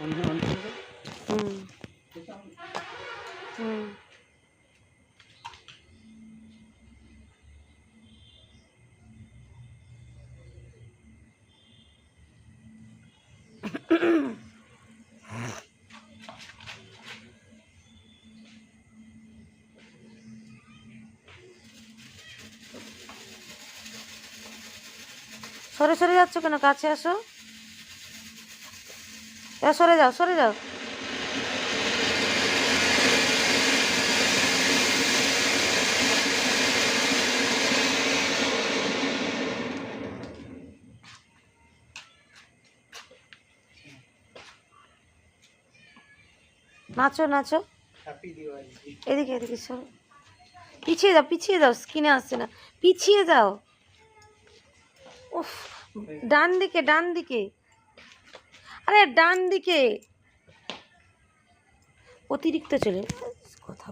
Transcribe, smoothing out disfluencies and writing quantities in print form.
হুম হুম সরে সরে যাচ্ছ কেন? কাছে আসো, সরে যাও সরে যাও। নাচো নাচো, এদিকে এদিকে সরো, পিছিয়ে যাও, স্কিনে আসছে না, পিছিয়ে যাও। উফ, ডান দিকে ডান দিকে, আরে ডান দিকে, অতিরিক্ত চলে কথা।